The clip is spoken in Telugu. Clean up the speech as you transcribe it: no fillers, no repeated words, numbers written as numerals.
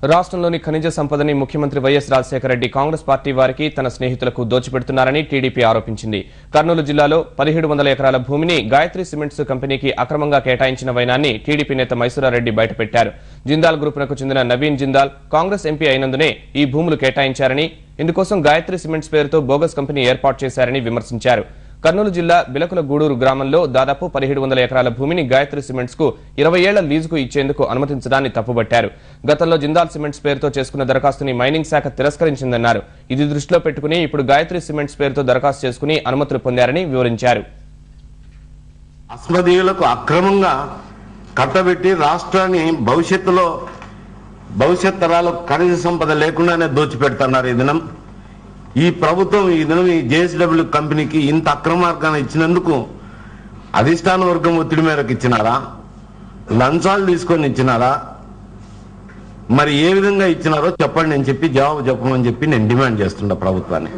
రాష్ట్రంలోని ఖనిజ సంపదని ముఖ్యమంత్రి వైఎస్ రాజశేఖర రెడ్డి కాంగ్రెస్ పార్టీ వారికి తన స్నేహితులకు దోచిపెడుతున్నారని టీడీపీ ఆరోపించింది. కర్నూలు జిల్లాలో 1700 ఎకరాల భూమిని గాయత్రి సిమెంట్స్ కంపెనీకి అక్రమంగా కేటాయించిన వైనాన్ని టీడీపీ నేత మైసూరారెడ్డి బయటపెట్టారు. జిందాల్ గ్రూపునకు చెందిన నవీన్ జిందాల్ కాంగ్రెస్ ఎంపీ అయినందునే ఈ భూములు కేటాయించారని, ఇందుకోసం గాయత్రి సిమెంట్స్ పేరుతో బోగస్ కంపెనీ ఏర్పాటు చేశారని విమర్శించారు. కర్నూలు జిల్లా బిలకుల గూడూరు గ్రామంలో దాదాపు 1700 ఎకరాల భూమిని గాయత్రి సిమెంట్స్ కు 20 ఏళ్ల లీజుకు ఇచ్చేందుకు అనుమతించడాన్ని తప్పుబట్టారు. గతంలో జిందాల్ సిమెంట్స్ పేరుతో చేసుకున్న దరఖాస్తుని మైనింగ్ శాఖ తిరస్కరించిందన్నారు. ఇది దృష్టిలో పెట్టుకుని ఇప్పుడు గాయత్రి సిమెంట్స్ పేరుతో దరఖాస్తు చేసుకుని అనుమతులు పొందారని వివరించారు. అస్మదీయులకు అక్రమంగా కట్టబెట్టి రాష్ట్రాన్ని భవిష్యత్ తరాలకు ఖనిజ సంపద లేకుండానే దోచిపెడుతున్నారు. ఈ ప్రభుత్వం ఈ దినం ఈ జేఎస్డబ్ల్యూ కంపెనీకి ఇంత అక్రమార్గాన్ని ఇచ్చినందుకు అధిష్టాన వర్గం ఒత్తిడి మేరకు ఇచ్చినారా, లంచాలు తీసుకొని ఇచ్చినారా, మరి ఏ విధంగా ఇచ్చినారో చెప్పండి అని చెప్పి జవాబు చెప్పమని చెప్పి నేను డిమాండ్ చేస్తున్నా ప్రభుత్వాన్ని.